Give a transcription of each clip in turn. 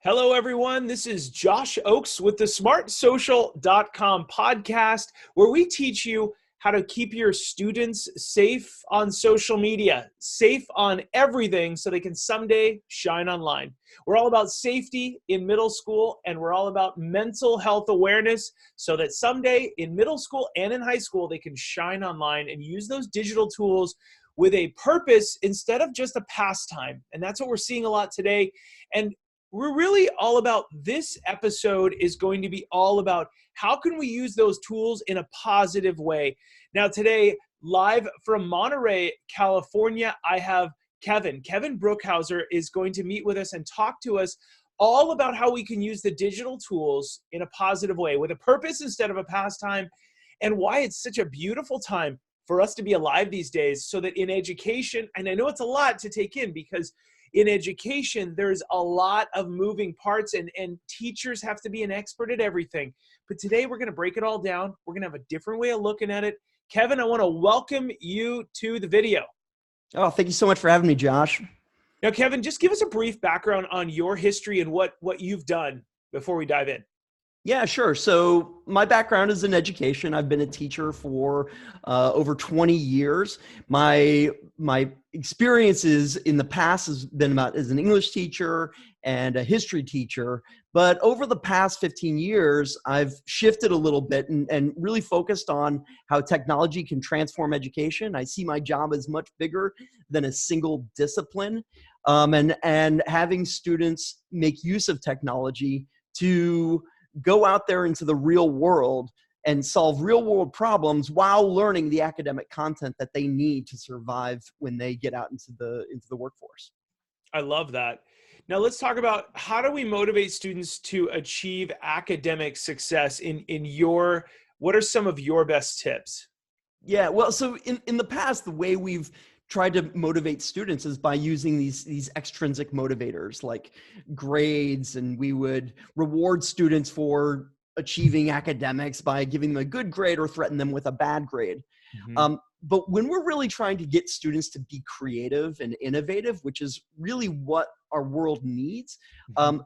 Hello, everyone. This is Josh Oakes with the smartsocial.com podcast, where we teach you how to keep your students safe on social media, safe on everything so they can someday shine online. We're all about safety in middle school, and we're all about mental health awareness so that someday in middle school and in high school, they can shine online and use those digital tools with a purpose instead of just a pastime. And that's what we're seeing a lot today. And we're really all about, this episode is going to be all about how can we use those tools in a positive way. Now today, live from Monterey, California, I have Kevin. Kevin Brookhouser is going to meet with us and talk to us all about how we can use the digital tools in a positive way with a purpose instead of a pastime, and why it's such a beautiful time for us to be alive these days, so that in education, and I know it's a lot to take in because in education, there's a lot of moving parts and teachers have to be an expert at everything. But today we're going to break it all down. We're going to have a different way of looking at it. Kevin, I want to welcome you to the video. Oh, thank you so much for having me, Josh. Now, Kevin, just give us a brief background on your history and what you've done before we dive in. Yeah, sure. So my background is in education. I've been a teacher for over 20 years. My experiences in the past has been about as an English teacher and a history teacher. But over the past 15 years, I've shifted a little bit and really focused on how technology can transform education. I see my job as much bigger than a single discipline, and having students make use of technology to go out there into the real world and solve real world problems while learning the academic content that they need to survive when they get out into the workforce. I love that. Now let's talk about, how do we motivate students to achieve academic success what are some of your best tips? Yeah, well, so in the past, the way we've tried to motivate students is by using these extrinsic motivators like grades, and we would reward students for achieving academics by giving them a good grade or threaten them with a bad grade. Mm-hmm. But when we're really trying to get students to be creative and innovative, which is really what our world needs,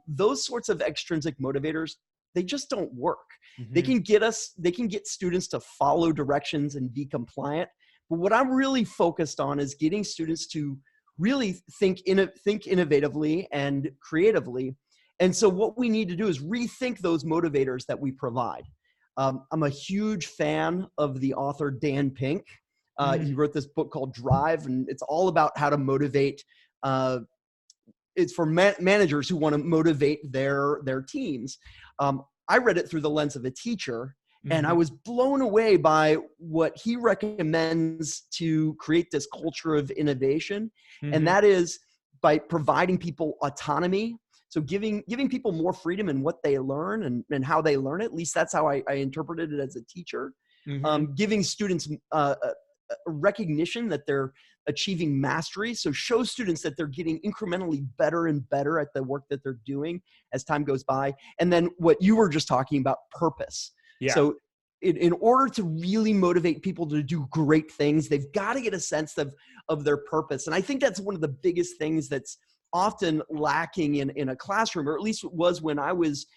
those sorts of extrinsic motivators, they just don't work. Mm-hmm. They can get students to follow directions and be compliant. But what I'm really focused on is getting students to really think innovatively and creatively. And so what we need to do is rethink those motivators that we provide. I'm a huge fan of the author Dan Pink. He wrote this book called Drive, and it's all about how to motivate. It's for managers who want to motivate their teams. I read it through the lens of a teacher, and I was blown away by what he recommends to create this culture of innovation. And that is by providing people autonomy. So giving people more freedom in what they learn and how they learn it. At least that's how I interpreted it as a teacher. Giving students a recognition that they're achieving mastery. So show students that they're getting incrementally better and better at the work that they're doing as time goes by. And then what you were just talking about, purpose. Yeah. So in order to really motivate people to do great things, they've got to get a sense of their purpose. And I think that's one of the biggest things that's often lacking in a classroom, or at least it was when I was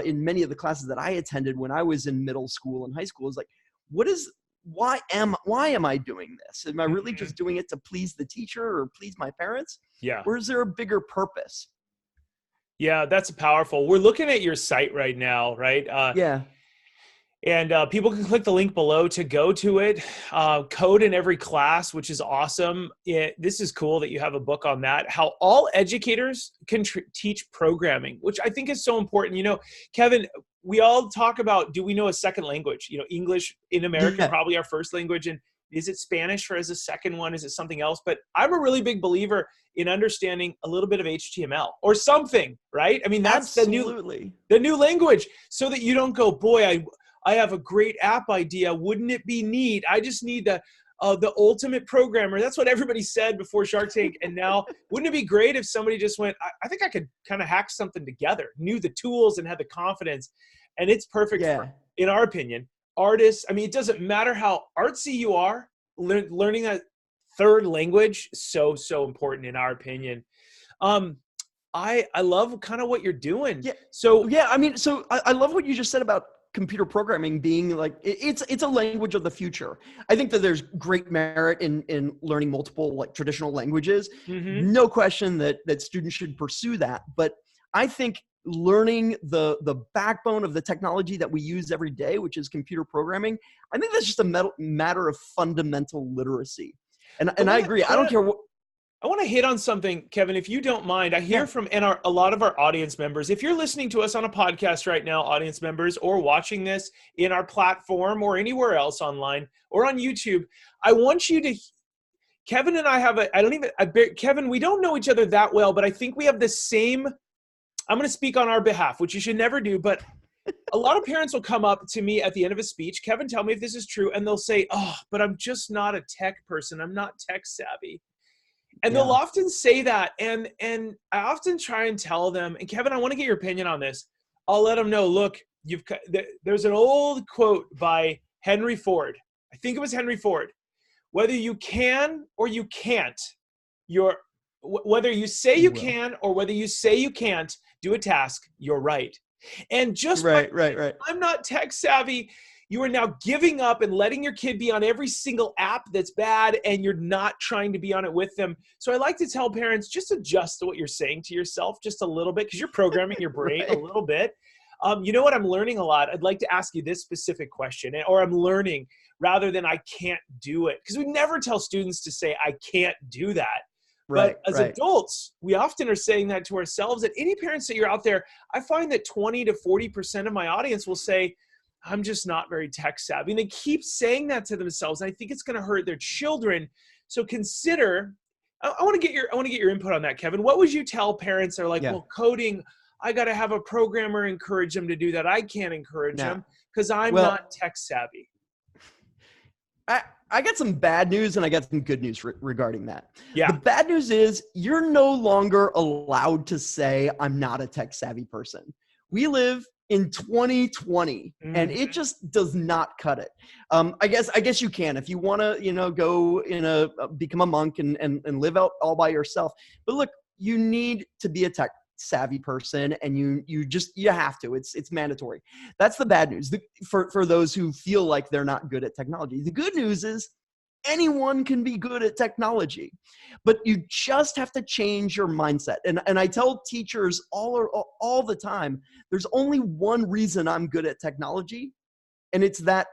in many of the classes that I attended when I was in middle school and high school, is like, why am I doing this? Am I really just doing it to please the teacher or please my parents? Yeah. Or is there a bigger purpose? Yeah, that's powerful. We're looking at your site right now, right? Yeah. And people can click the link below to go to it. Code in every class, which is awesome. This is cool that you have a book on that. How all educators can teach programming, which I think is so important. You know, Kevin, we all talk about, do we know a second language? You know, English in America, probably our first language. And is it Spanish as a second one? Is it something else? But I'm a really big believer in understanding a little bit of HTML or something, right? I mean, that's the new language, so that you don't go, boy, I have a great app idea. Wouldn't it be neat? I just need the ultimate programmer. That's what everybody said before Shark Tank. And now, wouldn't it be great if somebody just went, I think I could kind of hack something together, knew the tools and had the confidence. And it's perfect for, in our opinion, artists. I mean, it doesn't matter how artsy you are, learning that third language, so important in our opinion. I love kind of what you're doing. Yeah. So Yeah. I mean, so I love what you just said about computer programming being like, it's a language of the future. I think that there's great merit in learning multiple like traditional languages. mhm. No question that students should pursue that. But I think learning the backbone of the technology that we use every day, which is computer programming, I think that's just a matter of fundamental literacy. And I agree. I don't care what. I want to hit on something, Kevin, if you don't mind. I hear Yeah. from a lot of our audience members. If you're listening to us on a podcast right now, audience members, or watching this in our platform or anywhere else online or on YouTube, I want you to, Kevin and I have Kevin, we don't know each other that well, but I think we have the same, I'm going to speak on our behalf, which you should never do, but a lot of parents will come up to me at the end of a speech, Kevin, tell me if this is true, and they'll say, oh, but I'm just not a tech person. I'm not tech savvy. And they'll often say that, and I often try and tell them, and Kevin, I want to get your opinion on this. I'll let them know, look, there's an old quote by Henry Ford. I think it was Henry Ford. Whether you can or you can't, whether you say you can or whether you say you can't do a task, you're right. And just right. I'm not tech savvy, you are now giving up and letting your kid be on every single app that's bad, and you're not trying to be on it with them. So I like to tell parents, just adjust to what you're saying to yourself just a little bit, because you're programming your brain a little bit. You know what? I'm learning a lot. I'd like to ask you this specific question, or I'm learning rather than I can't do it. Because we never tell students to say, I can't do that. But as adults, we often are saying that to ourselves. And any parents that you're out there, I find that 20 to 40% of my audience will say, I'm just not very tech savvy. And they keep saying that to themselves. And I think it's going to hurt their children. So consider, I want to get your input on that, Kevin. What would you tell parents that are like, well, coding, I got to have a programmer encourage them to do that. I can't encourage them because I'm not tech savvy. I got some bad news and I got some good news regarding that. Yeah. The bad news is you're no longer allowed to say I'm not a tech savvy person. We live in 2020 and it just does not cut it. I guess you can if you want to, go become a monk and live out all by yourself. But look, you need to be a tech savvy person, and you have to. It's mandatory. That's the bad news for those who feel like they're not good at technology. The good news is anyone can be good at technology, but you just have to change your mindset. And I tell teachers all the time, there's only one reason I'm good at technology, and it's that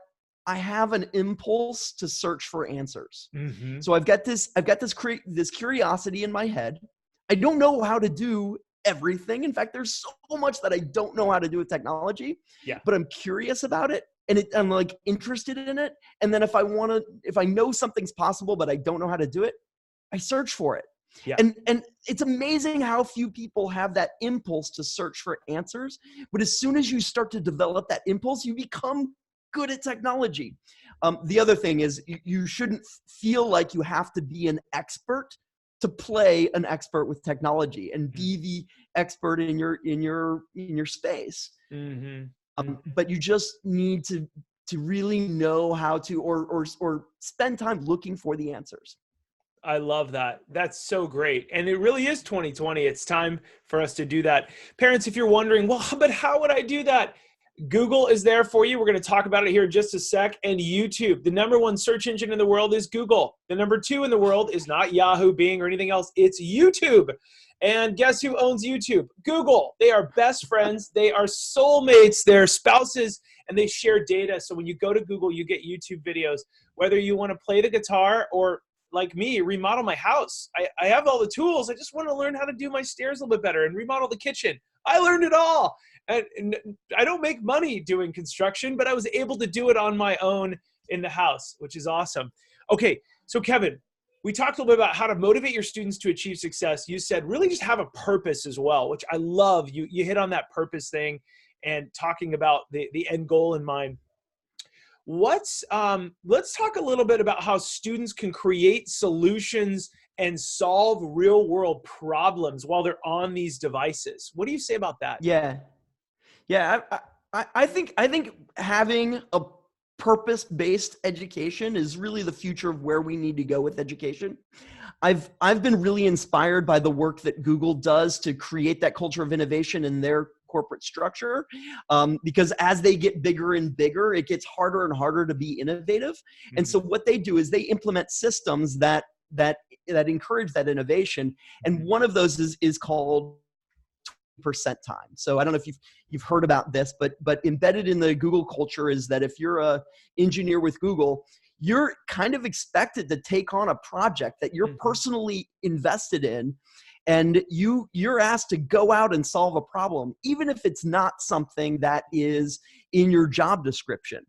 I have an impulse to search for answers. Mm-hmm. So I've got this curiosity in my head. I don't know how to do everything. In fact, there's so much that I don't know how to do with technology, but I'm curious about it. And I'm like interested in it. And then if I know something's possible, but I don't know how to do it, I search for it. Yeah. And it's amazing how few people have that impulse to search for answers. But as soon as you start to develop that impulse, you become good at technology. The other thing is you shouldn't feel like you have to be an expert to play an expert with technology and be the expert in your space. Mm-hmm. But you just need to really know how to or spend time looking for the answers. I love that. That's so great. And it really is 2020. It's time for us to do that. Parents, if you're wondering, well, but how would I do that? Google is there for you. We're going to talk about it here in just a sec. And YouTube, the #1 search engine in the world is Google. The #2 in the world is not Yahoo, Bing, or anything else. It's YouTube. And guess who owns YouTube? Google. They are best friends. They are soulmates. They're spouses, and they share data. So when you go to Google, you get YouTube videos. Whether you want to play the guitar or, like me, remodel my house. I have all the tools. I just want to learn how to do my stairs a little bit better and remodel the kitchen. I learned it all. And I don't make money doing construction, but I was able to do it on my own in the house, which is awesome. Okay, so Kevin, we talked a little bit about how to motivate your students to achieve success. You said really just have a purpose as well, which I love. You hit on that purpose thing and talking about the end goal in mind. Let's talk a little bit about how students can create solutions and solve real world problems while they're on these devices. What do you say about that? Yeah. I think having a purpose-based education is really the future of where we need to go with education. I've been really inspired by the work that Google does to create that culture of innovation in their corporate structure, because as they get bigger and bigger, it gets harder and harder to be innovative. Mm-hmm. And so what they do is they implement systems that encourage that innovation. And one of those is called percent time. So I don't know if you've heard about this, but embedded in the Google culture is that if you're a engineer with Google, you're kind of expected to take on a project that you're personally invested in, and you're asked to go out and solve a problem, even if it's not something that is in your job description.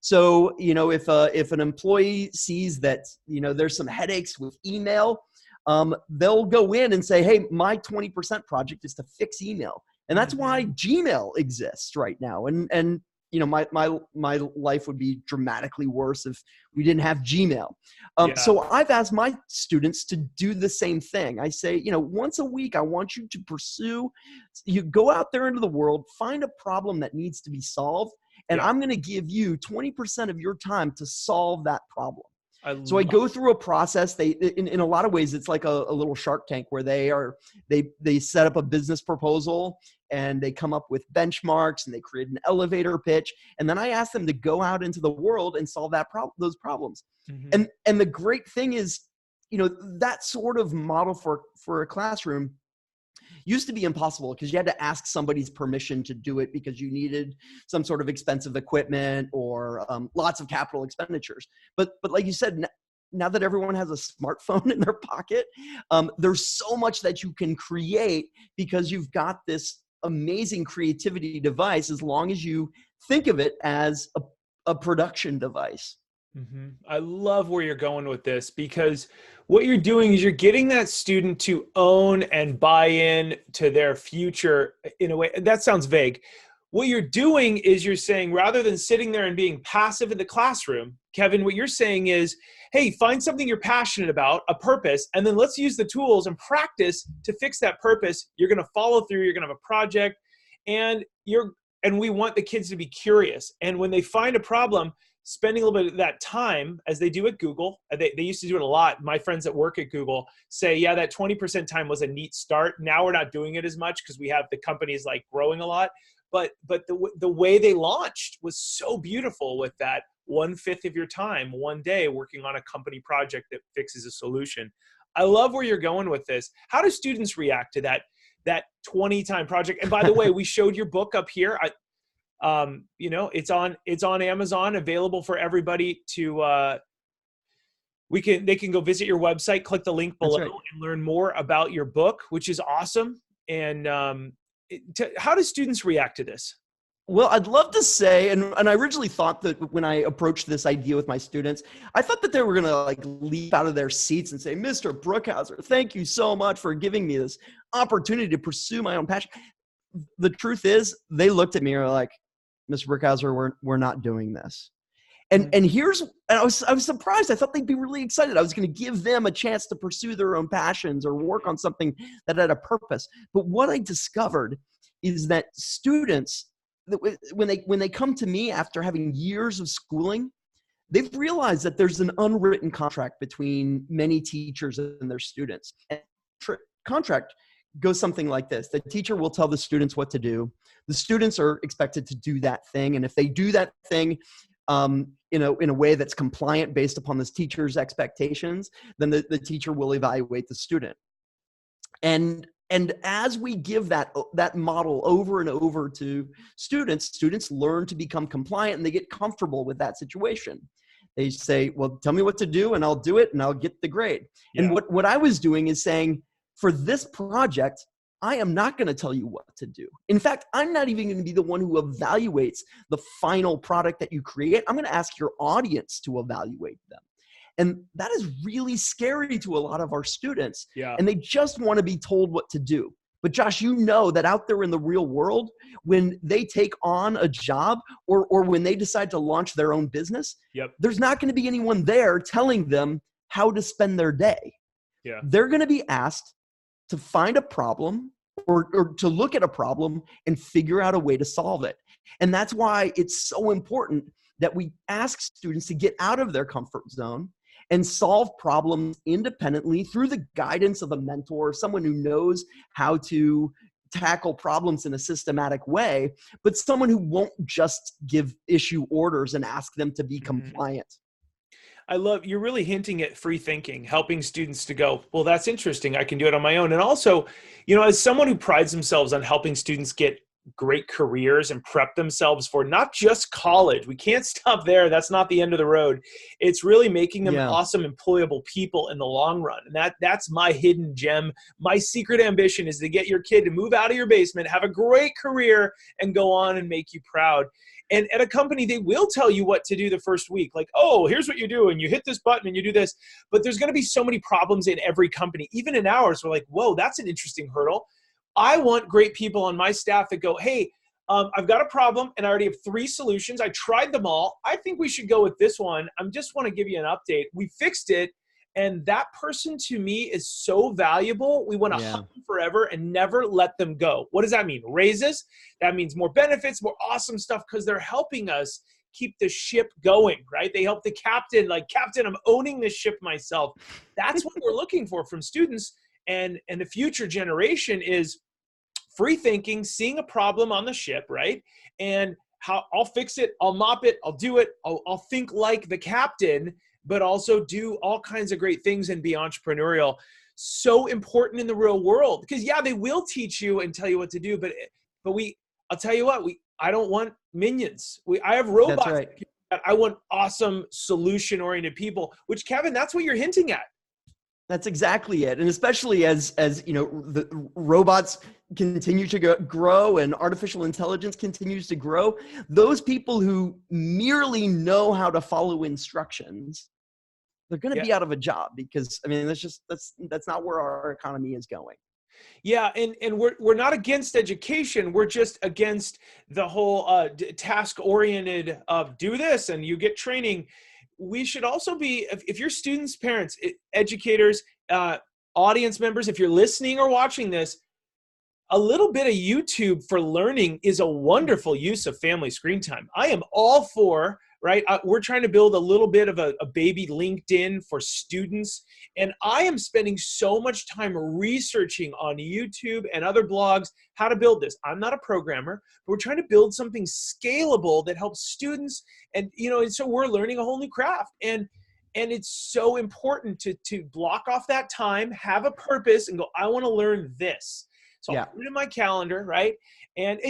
So, if an employee sees that, there's some headaches with email, they'll go in and say, hey, my 20% project is to fix email. And that's why Gmail exists right now. And my life would be dramatically worse if we didn't have Gmail. So I've asked my students to do the same thing. I say, once a week, I want you to you go out there into the world, find a problem that needs to be solved, and I'm going to give you 20% of your time to solve that problem. So I go through a process. They, in a lot of ways, it's like a little Shark Tank where they set up a business proposal and they come up with benchmarks and they create an elevator pitch. And then I ask them to go out into the world and solve those problems. Mm-hmm. And the great thing is, that sort of model for a classroom used to be impossible because you had to ask somebody's permission to do it because you needed some sort of expensive equipment or lots of capital expenditures. But like you said, now that everyone has a smartphone in their pocket, there's so much that you can create because you've got this amazing creativity device, as long as you think of it as a production device. Mm-hmm. I love where you're going with this, because what you're doing is you're getting that student to own and buy in to their future in a way. That sounds vague. What you're doing is you're saying, rather than sitting there and being passive in the classroom, Kevin, what you're saying is, hey, find something you're passionate about, a purpose, and then let's use the tools and practice to fix that purpose. You're going to follow through. You're going to have a project, and we want the kids to be curious. And when they find a problem, spending a little bit of that time, as they do at Google, they used to do it a lot. My friends that work at Google say, yeah, that 20% time was a neat start. Now we're not doing it as much because we have the companies like growing a lot. But the way they launched was so beautiful with that 1/5 of your time, one day working on a company project that fixes a solution. I love where you're going with this. How do students react to that 20-time project? And by the way, we showed your book up here. It's on Amazon, available for everybody to, they can go visit your website, click the link below and learn more about your book, which is awesome. And how do students react to this? Well, I'd love to say, and I originally thought that when I approached this idea with my students, I thought that they were going to leap out of their seats and say, Mr. Brookhouser, thank you so much for giving me this opportunity to pursue my own passion. The truth is, they looked at me and were like, Mr. Brookhouser, we're not doing this. And I was surprised. I thought they'd be really excited. I was going to give them a chance to pursue their own passions or work on something that had a purpose. But what I discovered is that students, when they come to me after having years of schooling, they've realized that there's an unwritten contract between many teachers and their students. And contract goes something like this. The teacher will tell the students what to do. The students are expected to do that thing. And if they do that thing in a way that's compliant based upon this teacher's expectations, then the teacher will evaluate the student. And as we give that model over and over to students learn to become compliant, and they get comfortable with that situation. They say, well, tell me what to do and I'll do it and I'll get the grade. Yeah. And what I was doing is saying, for this project, I am not going to tell you what to do. In fact, I'm not even going to be the one who evaluates the final product that you create. I'm going to ask your audience to evaluate them. And that is really scary to a lot of our students. Yeah. And they just want to be told what to do. But Josh, you know that out there in the real world, when they take on a job or when they decide to launch their own business, there's not going to be anyone there telling them how to spend their day. Yeah. They're going to be asked to find a problem or to look at a problem and figure out a way to solve it. And that's why it's so important that we ask students to get out of their comfort zone and solve problems independently through the guidance of a mentor, someone who knows how to tackle problems in a systematic way, but someone who won't just issue orders and ask them to be compliant. You're really hinting at free thinking, helping students to go, well, that's interesting. I can do it on my own. And also, as someone who prides themselves on helping students get great careers and prep themselves for not just college. We can't stop there. That's not the end of the road. It's really making them awesome, employable people in the long run. And that's my hidden gem. My secret ambition is to get your kid to move out of your basement, have a great career, and go on and make you proud. And at a company, they will tell you what to do the first week. Like, oh, here's what you do, and you hit this button and you do this. But there's going to be so many problems in every company. Even in ours, we're like, whoa, that's an interesting hurdle. I want great people on my staff that go, hey, I've got a problem and I already have 3 solutions. I tried them all. I think we should go with this one. I just want to give you an update. We fixed it. And that person to me is so valuable. We want to hug them forever and never let them go. What does that mean? Raises? That means more benefits, more awesome stuff, because they're helping us keep the ship going, right? They help the captain, like, Captain, I'm owning this ship myself. That's what we're looking for from students. And the future generation is free thinking, seeing a problem on the ship, right? And how I'll fix it, I'll mop it, I'll do it, I'll think like the captain, but also do all kinds of great things and be entrepreneurial. So important in the real world, because they will teach you and tell you what to do, but I'll tell you what, I don't want minions. I have robots. That's right. I want awesome solution-oriented people, which, Kevin, that's what you're hinting at. That's exactly it. And especially as the robots continue to grow and artificial intelligence continues to grow, those people who merely know how to follow instructions, they're going to be out of a job, because that's not where our economy is going. Yeah, and we're not against education. We're just against the whole task-oriented of do this and you get training. We should also be, if your students, parents, educators, audience members, if you're listening or watching this, a little bit of YouTube for learning is a wonderful use of family screen time. I am all for, right? We're trying to build a little bit of a baby LinkedIn for students. And I am spending so much time researching on YouTube and other blogs how to build this. I'm not a programmer, but we're trying to build something scalable that helps students. And, and so we're learning a whole new craft. And it's so important to block off that time, have a purpose, and go, I want to learn this. So I'll put it in my calendar, right? And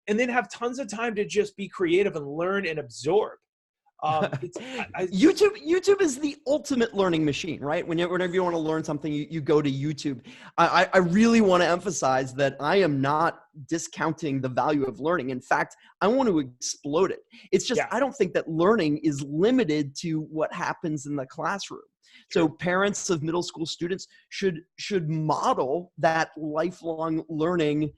then have tons of time to just be creative and learn and absorb. YouTube is the ultimate learning machine, right? Whenever you want to learn something, you go to YouTube. I really want to emphasize that I am not discounting the value of learning. In fact, I want to explode it. It's just, I don't think that learning is limited to what happens in the classroom. So parents of middle school students should model that lifelong learning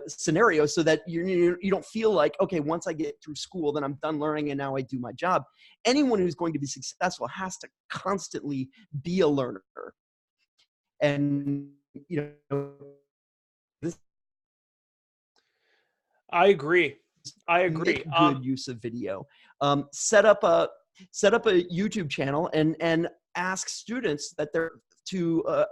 scenario, so that you don't feel like, okay, once I get through school, then I'm done learning and now I do my job. Anyone who's going to be successful has to constantly be a learner. And I agree. Make good use of video. Set up a YouTube channel and ask students that they're to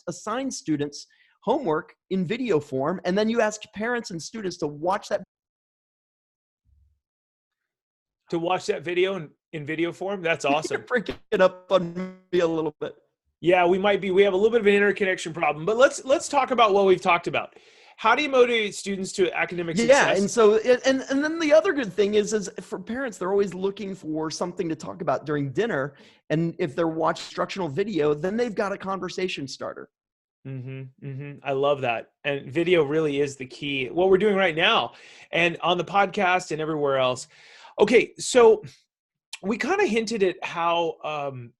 assign students homework in video form, and then you ask parents and students to watch that video in video form. That's awesome. You're breaking it up on me a little bit. Yeah, we have a little bit of an interconnection problem, but let's talk about what we've talked about. How do you motivate students to academic success? Yeah, and so and then the other good thing is for parents, they're always looking for something to talk about during dinner, and if they're watching instructional video, then they've got a conversation starter. I love that. And video really is the key. What we're doing right now and on the podcast and everywhere else. Okay, so we kind of hinted at how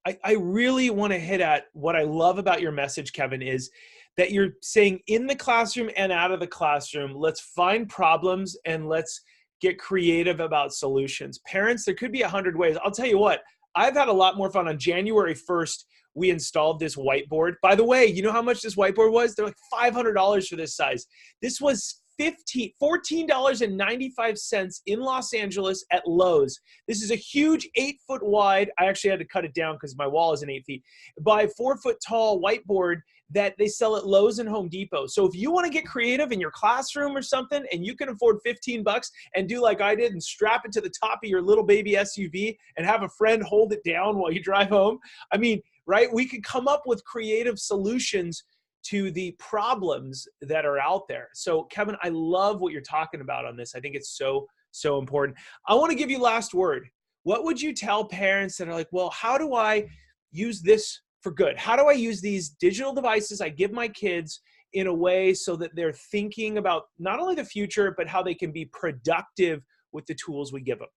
I really want to hit at what I love about your message, Kevin, is that you're saying in the classroom and out of the classroom, let's find problems and let's get creative about solutions. Parents, there could be 100 ways. I'll tell you what, I've had a lot more fun. On January 1st, we installed this whiteboard. By the way, you know how much this whiteboard was? They're like $500 for this size. This was $14.95 in Los Angeles at Lowe's. This is a huge 8-foot wide, I actually had to cut it down because my wall isn't 8 feet, by 4-foot tall whiteboard that they sell at Lowe's and Home Depot. So if you want to get creative in your classroom or something and you can afford $15 and do like I did and strap it to the top of your little baby SUV and have a friend hold it down while you drive home, I mean, right? We could come up with creative solutions to the problems that are out there. So Kevin, I love what you're talking about on this. I think it's so, so important. I want to give you last word. What would you tell parents that are like, well, how do I use this for good? How do I use these digital devices I give my kids in a way so that they're thinking about not only the future, but how they can be productive with the tools we give them?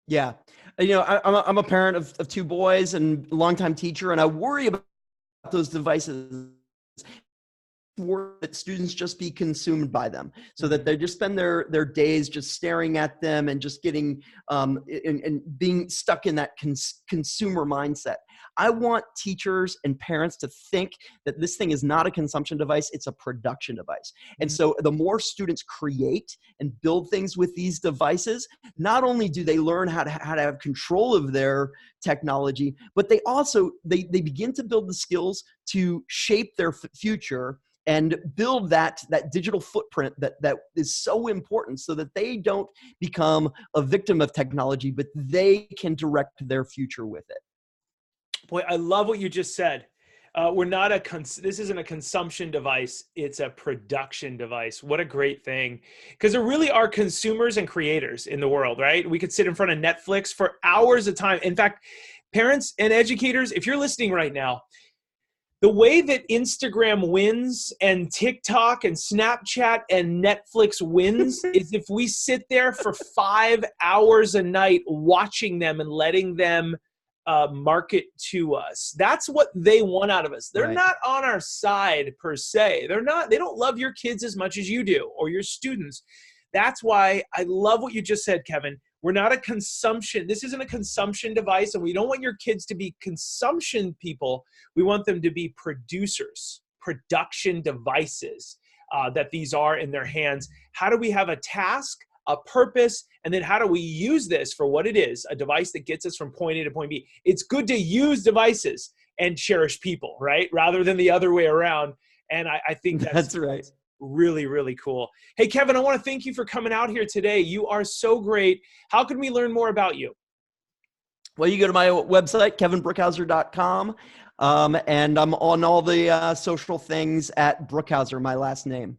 Yeah. I'm a parent of 2 boys and a longtime teacher, and I worry about those devices. That students just be consumed by them, so that they just spend their days just staring at them and just getting and being stuck in that consumer mindset. I want teachers and parents to think that this thing is not a consumption device, it's a production device. And so the more students create and build things with these devices, not only do they learn how to have control of their technology, but they also they begin to build the skills to shape their future and build that digital footprint that is so important, so that they don't become a victim of technology, but they can direct their future with it. Boy, I love what you just said. This isn't a consumption device, it's a production device. What a great thing. Because there really are consumers and creators in the world, right? We could sit in front of Netflix for hours of time. In fact, parents and educators, if you're listening right now, the way that Instagram wins and TikTok and Snapchat and Netflix wins is if we sit there for 5 hours a night watching them and letting them market to us. That's what they want out of us. They're Right. not on our side per se. They don't love your kids as much as you do, or your students. That's why I love what you just said, Kevin. We're not a consumption. This isn't a consumption device, and we don't want your kids to be consumption people. We want them to be producers, production devices that these are in their hands. How do we have a task, a purpose, and then how do we use this for what it is, a device that gets us from point A to point B? It's good to use devices and cherish people, right? Rather than the other way around. And I think That's right. really, really cool. Hey, Kevin, I want to thank you for coming out here today. You are so great. How can we learn more about you? Well, you go to my website, kevinbrookhouser.com, and I'm on all the social things at Brookhouser, my last name.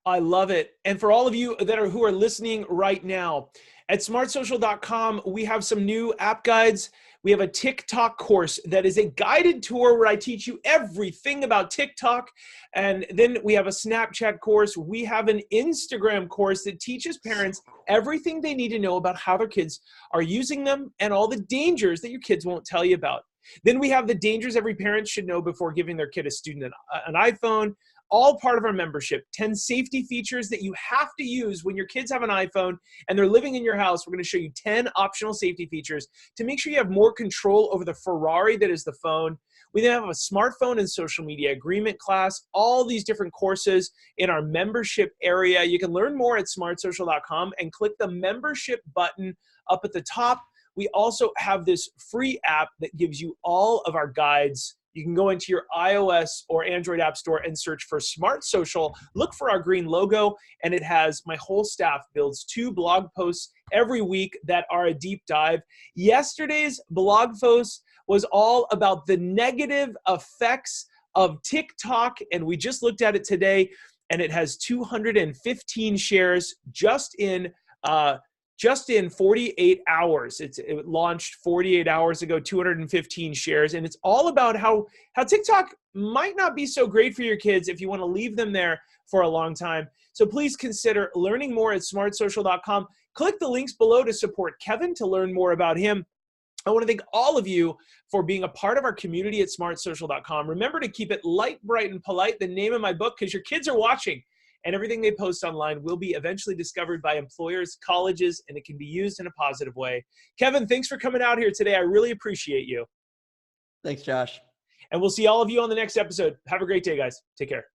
I love it. And for all of you who are listening right now, at smartsocial.com, we have some new app guides. We have a TikTok course that is a guided tour where I teach you everything about TikTok. And then we have a Snapchat course. We have an Instagram course that teaches parents everything they need to know about how their kids are using them and all the dangers that your kids won't tell you about. Then we have the dangers every parent should know before giving their kid a student an iPhone. All part of our membership. 10 safety features that you have to use when your kids have an iPhone and they're living in your house. We're going to show you 10 optional safety features to make sure you have more control over the Ferrari that is the phone. We then have a smartphone and social media agreement class, all these different courses in our membership area. You can learn more at smartsocial.com and click the membership button up at the top. We also have this free app that gives you all of our guides. You can go into your iOS or Android app store and search for Smart Social. Look for our green logo, and it has my whole staff builds 2 blog posts every week that are a deep dive. Yesterday's blog post was all about the negative effects of TikTok, and we just looked at it today, and it has 215 shares just in 48 hours. It launched 48 hours ago, 215 shares. And it's all about how TikTok might not be so great for your kids if you want to leave them there for a long time. So please consider learning more at smartsocial.com. Click the links below to support Kevin to learn more about him. I want to thank all of you for being a part of our community at smartsocial.com. Remember to keep it light, bright, and polite, the name of my book, because your kids are watching. And everything they post online will be eventually discovered by employers, colleges, and it can be used in a positive way. Kevin, thanks for coming out here today. I really appreciate you. Thanks, Josh. And we'll see all of you on the next episode. Have a great day, guys. Take care.